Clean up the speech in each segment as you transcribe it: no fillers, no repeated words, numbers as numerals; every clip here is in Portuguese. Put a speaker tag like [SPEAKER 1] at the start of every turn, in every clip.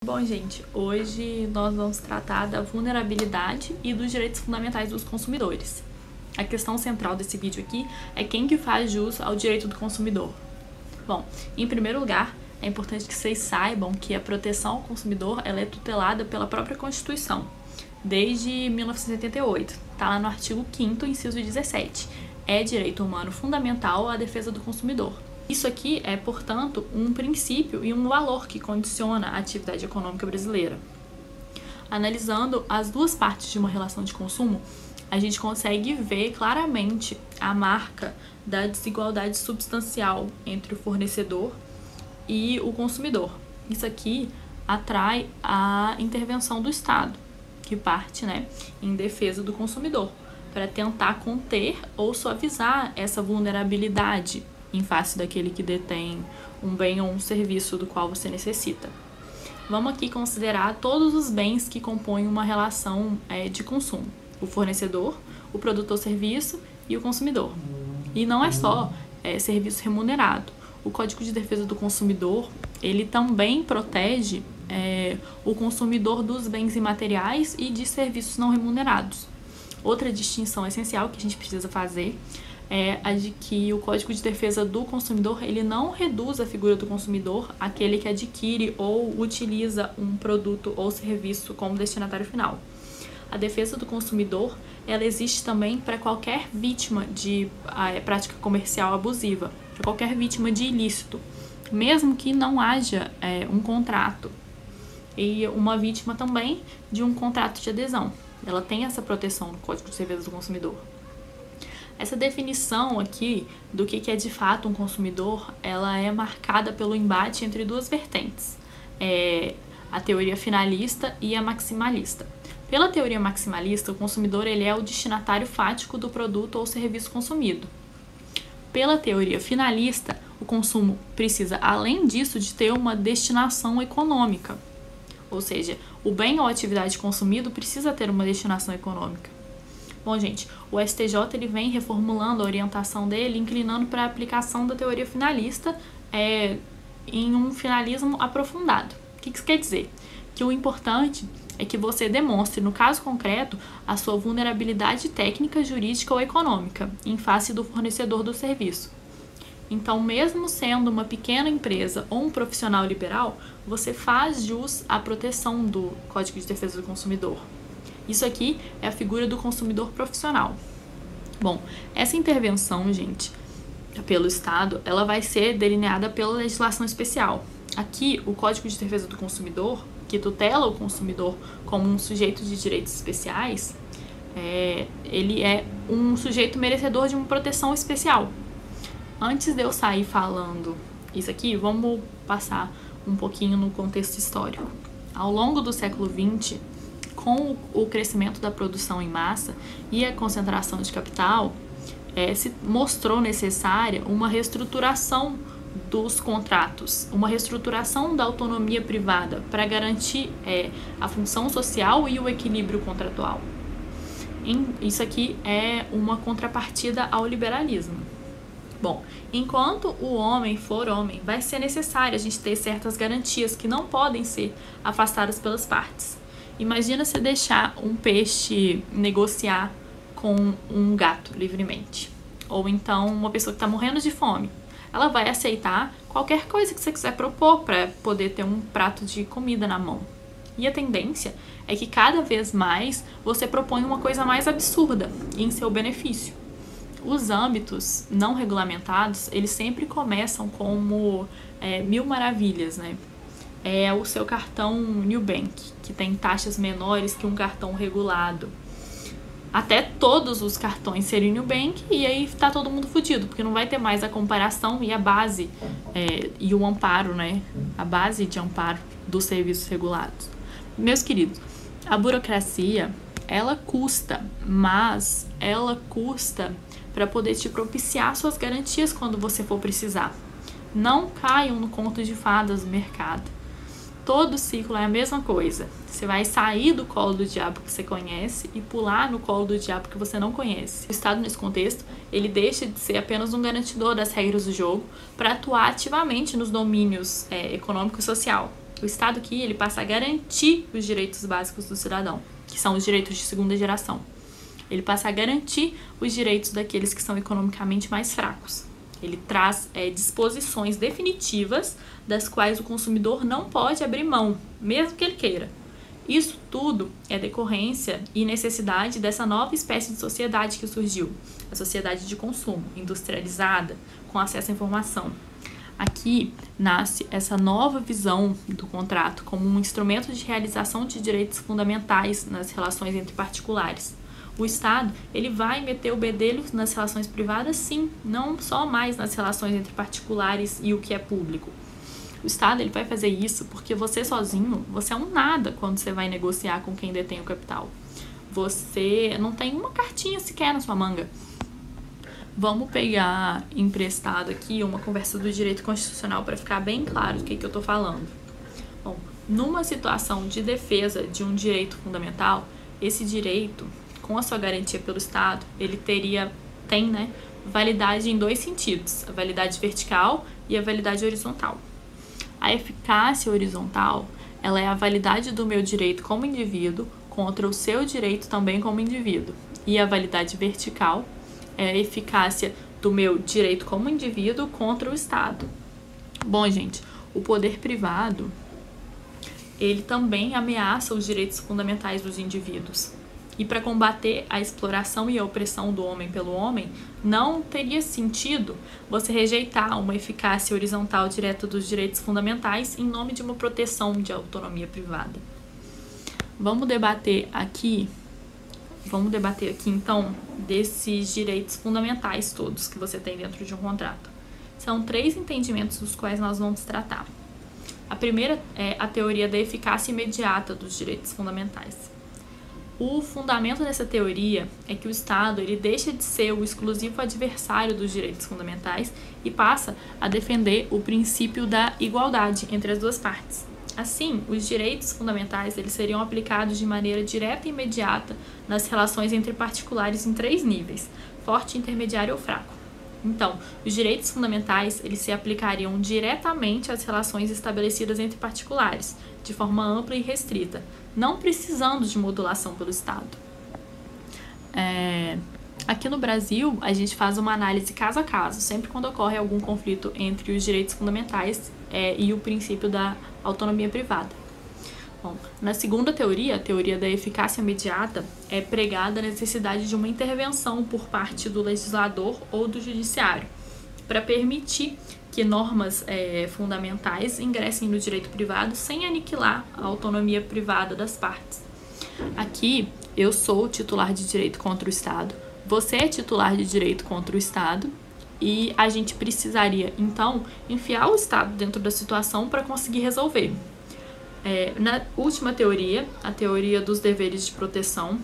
[SPEAKER 1] Bom, gente, hoje nós vamos tratar da vulnerabilidade e dos direitos fundamentais dos consumidores. A questão central desse vídeo aqui é quem que faz jus ao direito do consumidor. Bom, em primeiro lugar, é importante que vocês saibam que a proteção ao consumidor ela é tutelada pela própria Constituição, desde 1988. Está lá no artigo 5º, inciso 17. É direito humano fundamental a defesa do consumidor. Isso aqui é, portanto, um princípio e um valor que condiciona a atividade econômica brasileira. Analisando as duas partes de uma relação de consumo, a gente consegue ver claramente a marca da desigualdade substancial entre o fornecedor e o consumidor. Isso aqui atrai a intervenção do Estado, que parte, em defesa do consumidor, para tentar conter ou suavizar essa vulnerabilidade em face daquele que detém um bem ou um serviço do qual você necessita. Vamos aqui considerar todos os bens que compõem uma relação de consumo: o fornecedor, o produtor ou serviço e o consumidor. E não é só serviço remunerado. O Código de Defesa do Consumidor, ele também protege o consumidor dos bens imateriais e de serviços não remunerados. Outra distinção essencial que a gente precisa fazer é a de que o Código de Defesa do Consumidor ele não reduz a figura do consumidor àquele que adquire ou utiliza um produto ou serviço como destinatário final. A defesa do consumidor ela existe também para qualquer vítima de prática comercial abusiva, para qualquer vítima de ilícito, mesmo que não haja um contrato, e uma vítima também de um contrato de adesão. Ela tem essa proteção no Código de Defesa do Consumidor. Essa definição aqui do que é de fato um consumidor, ela é marcada pelo embate entre duas vertentes, a teoria finalista e a maximalista. Pela teoria maximalista, o consumidor ele é o destinatário fático do produto ou serviço consumido. Pela teoria finalista, o consumo precisa, além disso, de ter uma destinação econômica, ou seja, o bem ou atividade consumido precisa ter uma destinação econômica. Bom, gente, o STJ ele vem reformulando a orientação dele, inclinando para a aplicação da teoria finalista em um finalismo aprofundado. O que isso quer dizer? Que o importante é que você demonstre, no caso concreto, a sua vulnerabilidade técnica, jurídica ou econômica em face do fornecedor do serviço. Então, mesmo sendo uma pequena empresa ou um profissional liberal, você faz jus à proteção do Código de Defesa do Consumidor. Isso aqui é a figura do consumidor profissional. Bom, essa intervenção, gente, pelo Estado, ela vai ser delineada pela legislação especial. Aqui, o Código de Defesa do Consumidor, que tutela o consumidor como um sujeito de direitos especiais, ele é um sujeito merecedor de uma proteção especial. Antes de eu sair falando isso aqui, vamos passar um pouquinho no contexto histórico. Ao longo do século XX, com o crescimento da produção em massa e a concentração de capital, se mostrou necessária uma reestruturação dos contratos, uma reestruturação da autonomia privada para garantir a função social e o equilíbrio contratual. Isso aqui é uma contrapartida ao liberalismo. Bom, enquanto o homem for homem, vai ser necessário a gente ter certas garantias que não podem ser afastadas pelas partes. Imagina você deixar um peixe negociar com um gato livremente. Ou então uma pessoa que está morrendo de fome. Ela vai aceitar qualquer coisa que você quiser propor para poder ter um prato de comida na mão. E a tendência é que cada vez mais você propõe uma coisa mais absurda em seu benefício. Os âmbitos não regulamentados, eles sempre começam como mil maravilhas, É o seu cartão Nubank, que tem taxas menores que um cartão regulado. Até todos os cartões serem Nubank e aí tá todo mundo fudido, porque não vai ter mais a comparação e a base e o amparo, A base de amparo dos serviços regulados. Meus queridos, a burocracia, ela custa, mas ela custa para poder te propiciar suas garantias quando você for precisar. Não caiam no conto de fadas do mercado. Todo ciclo é a mesma coisa. Você vai sair do colo do diabo que você conhece e pular no colo do diabo que você não conhece. O Estado, nesse contexto, ele deixa de ser apenas um garantidor das regras do jogo para atuar ativamente nos domínios econômico e social. O Estado aqui, ele passa a garantir os direitos básicos do cidadão, que são os direitos de segunda geração. Ele passa a garantir os direitos daqueles que são economicamente mais fracos. Ele traz disposições definitivas das quais o consumidor não pode abrir mão, mesmo que ele queira. Isso tudo é decorrência e necessidade dessa nova espécie de sociedade que surgiu, a sociedade de consumo, industrializada, com acesso à informação. Aqui nasce essa nova visão do contrato como um instrumento de realização de direitos fundamentais nas relações entre particulares. O Estado, ele vai meter o bedelho nas relações privadas, sim, não só mais nas relações entre particulares e o que é público. O Estado, ele vai fazer isso porque você sozinho, você é um nada quando você vai negociar com quem detém o capital. Você não tem uma cartinha sequer na sua manga. Vamos pegar emprestado aqui uma conversa do direito constitucional para ficar bem claro do que eu estou falando. Bom, numa situação de defesa de um direito fundamental, esse direito, com a sua garantia pelo Estado, ele tem validade em dois sentidos, a validade vertical e a validade horizontal. A eficácia horizontal, ela é a validade do meu direito como indivíduo contra o seu direito também como indivíduo. E a validade vertical é a eficácia do meu direito como indivíduo contra o Estado. Bom, gente, o poder privado, ele também ameaça os direitos fundamentais dos indivíduos. E para combater a exploração e a opressão do homem pelo homem, não teria sentido você rejeitar uma eficácia horizontal direta dos direitos fundamentais em nome de uma proteção de autonomia privada. Vamos debater aqui então desses direitos fundamentais todos que você tem dentro de um contrato. São 3 entendimentos dos quais nós vamos tratar. A primeira é a teoria da eficácia imediata dos direitos fundamentais. O fundamento dessa teoria é que o Estado ele deixa de ser o exclusivo adversário dos direitos fundamentais e passa a defender o princípio da igualdade entre as duas partes. Assim, os direitos fundamentais eles seriam aplicados de maneira direta e imediata nas relações entre particulares em 3 níveis: forte, intermediário ou fraco. Então, os direitos fundamentais eles se aplicariam diretamente às relações estabelecidas entre particulares, de forma ampla e restrita, não precisando de modulação pelo Estado. Aqui no Brasil, a gente faz uma análise caso a caso, sempre quando ocorre algum conflito entre os direitos fundamentais e o princípio da autonomia privada. Bom, na segunda teoria, a teoria da eficácia imediata, é pregada a necessidade de uma intervenção por parte do legislador ou do judiciário para permitir que normas fundamentais ingressem no direito privado sem aniquilar a autonomia privada das partes. Aqui, eu sou titular de direito contra o Estado, você é titular de direito contra o Estado e a gente precisaria, então, enfiar o Estado dentro da situação para conseguir resolver. Na última teoria, a teoria dos deveres de proteção,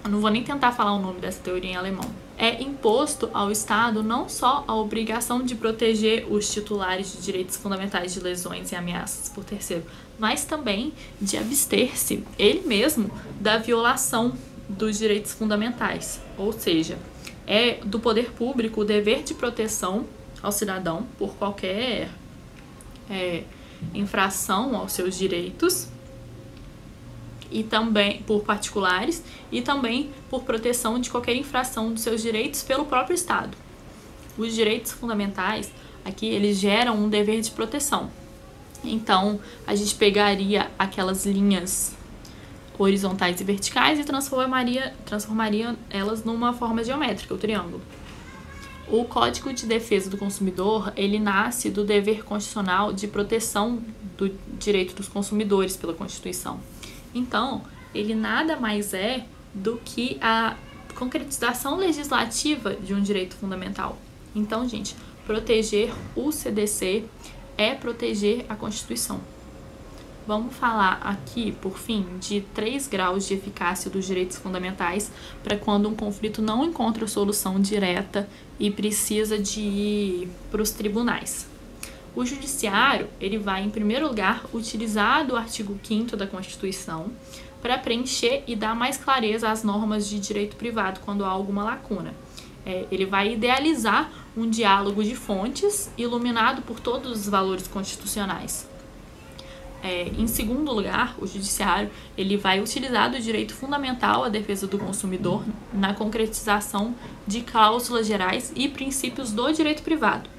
[SPEAKER 1] eu não vou nem tentar falar o nome dessa teoria em alemão, é imposto ao Estado não só a obrigação de proteger os titulares de direitos fundamentais de lesões e ameaças por terceiro, mas também de abster-se, ele mesmo, da violação dos direitos fundamentais. Ou seja, é do poder público o dever de proteção ao cidadão por qualquer infração aos seus direitos, e também por particulares, e também por proteção de qualquer infração dos seus direitos pelo próprio Estado. Os direitos fundamentais, aqui, eles geram um dever de proteção. Então, a gente pegaria aquelas linhas horizontais e verticais e transformaria elas numa forma geométrica, o triângulo. O Código de Defesa do Consumidor, ele nasce do dever constitucional de proteção do direito dos consumidores pela Constituição. Então, ele nada mais é do que a concretização legislativa de um direito fundamental. Então, gente, proteger o CDC é proteger a Constituição. Vamos falar aqui, por fim, de 3 graus de eficácia dos direitos fundamentais para quando um conflito não encontra solução direta e precisa de ir para os tribunais. O judiciário, ele vai, em primeiro lugar, utilizar do artigo 5º da Constituição para preencher e dar mais clareza às normas de direito privado quando há alguma lacuna. Ele vai idealizar um diálogo de fontes iluminado por todos os valores constitucionais. Em segundo lugar, o judiciário ele vai utilizar do direito fundamental à defesa do consumidor na concretização de cláusulas gerais e princípios do direito privado.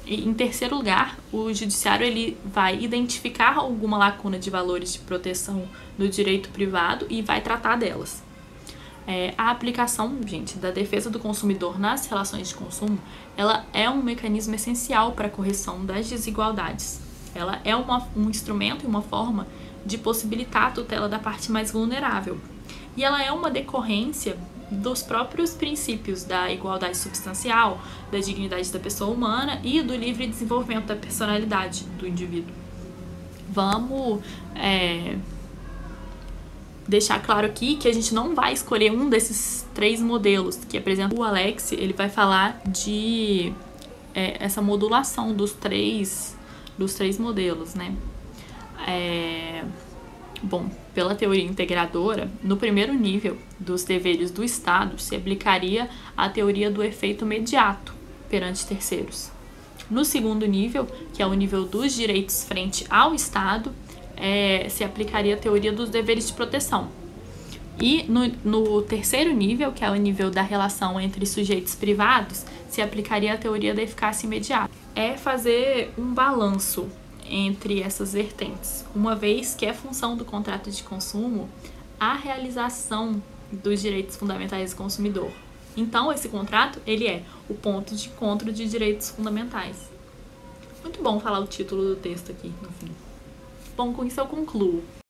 [SPEAKER 1] E, em terceiro lugar, o judiciário ele vai identificar alguma lacuna de valores de proteção do direito privado e vai tratar delas. A aplicação, gente, da defesa do consumidor nas relações de consumo, ela é um mecanismo essencial para a correção das desigualdades. Ela é um instrumento e uma forma de possibilitar a tutela da parte mais vulnerável. E ela é uma decorrência dos próprios princípios da igualdade substancial, da dignidade da pessoa humana e do livre desenvolvimento da personalidade do indivíduo. Vamos deixar claro aqui que a gente não vai escolher um desses 3 modelos que apresenta o Alex. Ele vai falar de essa modulação dos três modelos, né? Bom, pela teoria integradora, no primeiro nível dos deveres do Estado se aplicaria a teoria do efeito imediato perante terceiros. No segundo nível, que é o nível dos direitos frente ao Estado, se aplicaria a teoria dos deveres de proteção. E no terceiro nível, que é o nível da relação entre sujeitos privados, se aplicaria a teoria da eficácia imediata. É fazer um balanço entre essas vertentes, uma vez que é função do contrato de consumo a realização dos direitos fundamentais do consumidor. Então, esse contrato ele é o ponto de encontro de direitos fundamentais. Muito bom falar o título do texto aqui no fim. Bom, com isso eu concluo.